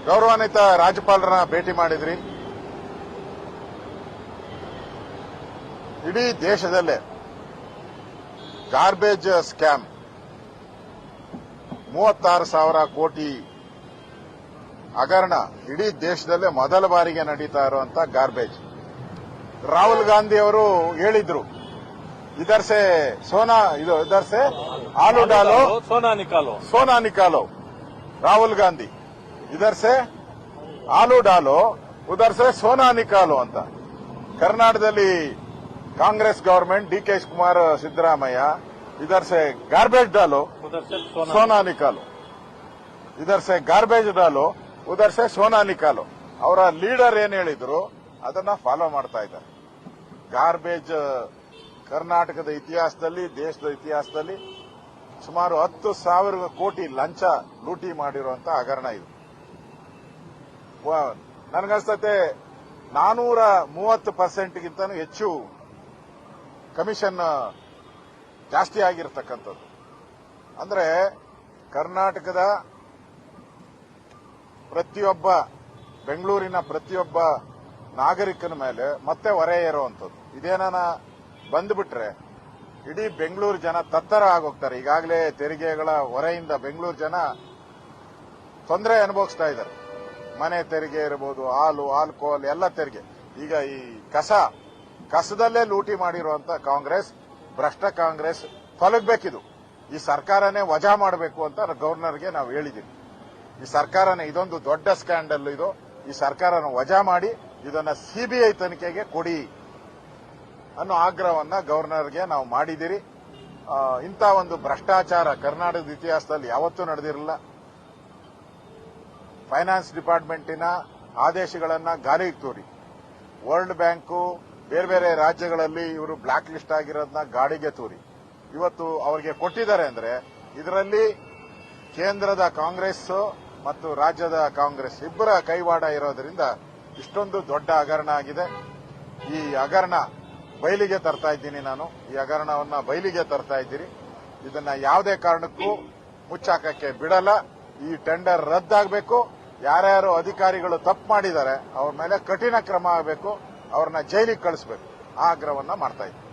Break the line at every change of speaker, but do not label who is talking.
ಗೌರವಾನ್ವಿತ ರಾಜ್ಯಪಾಲರನ್ನ ಭೇಟಿ ಮಾಡಿದ್ರಿ. ಇಡೀ ದೇಶದಲ್ಲೇ ಗಾರ್ಬೇಜ್ ಸ್ಕ್ಯಾಮ್ 36,000 ಕೋಟಿ ಹಗರಣ ಇಡೀ ದೇಶದಲ್ಲೇ ಮೊದಲ ಬಾರಿಗೆ ನಡೀತಾ ಇರುವಂತ ಗಾರ್ಬೇಜ್. ರಾಹುಲ್ ಗಾಂಧಿ ಅವರು ಹೇಳಿದ್ರು, ಇದರ್ಸೆ ಆಲೂ ಡಾಲೋ ಸೋನಾ ನಿಕಾಲೋ. ರಾಹುಲ್ ಗಾಂಧಿ ಇದರ್ಸೆ ಆಲೂ ಡಾಲೋ ಉದರ್ಸೆ ಸೋನಾ ನಿಕಾಲೋ ಅಂತ. ಕರ್ನಾಟಕದಲ್ಲಿ Congress government D K Shivakumar Siddaramaiah ಇದರ್ಸೆ ಗಾರ್ಬೇಜ್ ಡಾಲೋ ಸೋನಾ ನಿಕಾಲೋ, ಇದರ್ಸೆ ಗಾರ್ಬೇಜ್ ಡಾಲೋ ಉದರ್ಸೆ ಸೋನಾ ನಿಕಾಲೋ. ಅವರ ಲೀಡರ್ ಏನ್ ಹೇಳಿದ್ರು ಅದನ್ನ ಫಾಲೋ ಮಾಡ್ತಾ ಇದ್ದಾರೆ. ಗಾರ್ಬೇಜ್ ಕರ್ನಾಟಕದ ಇತಿಹಾಸದಲ್ಲಿ, ದೇಶದ ಇತಿಹಾಸದಲ್ಲಿ ಸುಮಾರು 10,000 ಕೋಟಿ ಲಂಚ ಲೂಟಿ ಮಾಡಿರುವಂತ ಹಗರಣ ಇದು. ನನಗನ್ಸ್ತತೆ 430%ಗಿಂತನೂ ಹೆಚ್ಚು ಕಮಿಷನ್ ಜಾಸ್ತಿ ಆಗಿರತಕ್ಕಂಥದ್ದು. ಅಂದ್ರೆ ಕರ್ನಾಟಕದ ಪ್ರತಿಯೊಬ್ಬ, ಬೆಂಗಳೂರಿನ ಪ್ರತಿಯೊಬ್ಬ ನಾಗರಿಕನ ಮೇಲೆ ಮತ್ತೆ ಹೊರೆ ಏರುವಂಥದ್ದು. ಇದೇನಾನ ಬಂದ್ಬಿಟ್ರೆ ಇಡೀ ಬೆಂಗಳೂರು ಜನ ತತ್ತರ ಆಗೋಗ್ತಾರೆ. ಈಗಾಗಲೇ ತೆರಿಗೆಗಳ ಹೊರೆಯಿಂದ ಬೆಂಗಳೂರು ಜನ ತೊಂದರೆ ಅನುಭವಿಸ್ತಾ ಇದ್ದಾರೆ. ಮನೆ ತೆರಿಗೆ ಇರಬಹುದು, ಹಾಲು, ಆಲ್ಕೋಹಾಲ್ ಎಲ್ಲ ತೆರಿಗೆ. ಈಗ ಈ ಕಸದಲ್ಲೇ ಲೂಟಿ ಮಾಡಿರುವಂತ ಕಾಂಗ್ರೆಸ್, ಭ್ರಷ್ಟ ಕಾಂಗ್ರೆಸ್ ತೊಲಗಬೇಕಿದು. ಈ ಸರ್ಕಾರನೇ ವಜಾ ಮಾಡಬೇಕು ಅಂತ ಗವರ್ನರ್ಗೆ ನಾವು ಹೇಳಿದ್ದೀವಿ. ಈ ಸರ್ಕಾರನೇ, ಇದೊಂದು ದೊಡ್ಡ ಸ್ಕ್ಯಾಂಡಲ್ ಇದು. ಈ ಸರ್ಕಾರನ ವಜಾ ಮಾಡಿ ಇದನ್ನ ಸಿಬಿಐ ತನಿಖೆಗೆ ಕೊಡಿ ಅನ್ನೋ ಆಗ್ರಹವನ್ನ ಗವರ್ನರ್ಗೆ ನಾವು ಮಾಡಿದಿರಿ. ಇಂಥ ಒಂದು ಭ್ರಷ್ಟಾಚಾರ ಕರ್ನಾಟಕದ ಇತಿಹಾಸದಲ್ಲಿ ಯಾವತ್ತೂ ನಡೆದಿರಲಿಲ್ಲ. ಫೈನಾನ್ಸ್ ಡಿಪಾರ್ಟ್ಮೆಂಟಿನ ಆದೇಶಗಳನ್ನ ಗಾಳಿಗೆ ತೂರಿ ವರ್ಲ್ಡ್ ಬ್ಯಾಂಕು ಬೇರೆ ಬೇರೆ ರಾಜ್ಯಗಳಲ್ಲಿ ಇವರು ಬ್ಲಾಕ್ ಲಿಸ್ಟ್ ಆಗಿರೋದನ್ನ ಗಾಳಿಗೆ ತೂರಿ ಇವತ್ತು ಅವರಿಗೆ ಕೊಟ್ಟಿದ್ದಾರೆ. ಅಂದ್ರೆ ಇದರಲ್ಲಿ ಕೇಂದ್ರದ ಕಾಂಗ್ರೆಸ್ ಮತ್ತು ರಾಜ್ಯದ ಕಾಂಗ್ರೆಸ್ ಇಬ್ಬರ ಕೈವಾಡ ಇರೋದ್ರಿಂದ ಇಷ್ಟೊಂದು ದೊಡ್ಡ ಹಗರಣ ಆಗಿದೆ. ಈ ಹಗರಣ ಬಯಲಿಗೆ ತರ್ತಾ ಇದ್ದೀನಿ ನಾನು. ಈ ಹಗರಣವನ್ನ ಬಯಲಿಗೆ ತರ್ತಾ ಇದ್ದೀರಿ. ಇದನ್ನ ಯಾವುದೇ ಕಾರಣಕ್ಕೂ ಮುಚ್ಚಾಕಕ್ಕೆ ಬಿಡಲ್ಲ. ಈ ಟೆಂಡರ್ ರದ್ದಾಗಬೇಕು. ಯಾರ್ಯಾರು ಅಧಿಕಾರಿಗಳು ತಪ್ಪು ಮಾಡಿದ್ದಾರೆ ಅವ್ರ ಮೇಲೆ ಕಠಿಣ ಕ್ರಮ ಆಗಬೇಕು. ಅವ್ರನ್ನ ಜೈಲಿಗೆ ಕಳಿಸಬೇಕು. ಆ ಆಗ್ರಹವನ್ನ ಮಾಡ್ತಾ ಇದ್ದೀನಿ.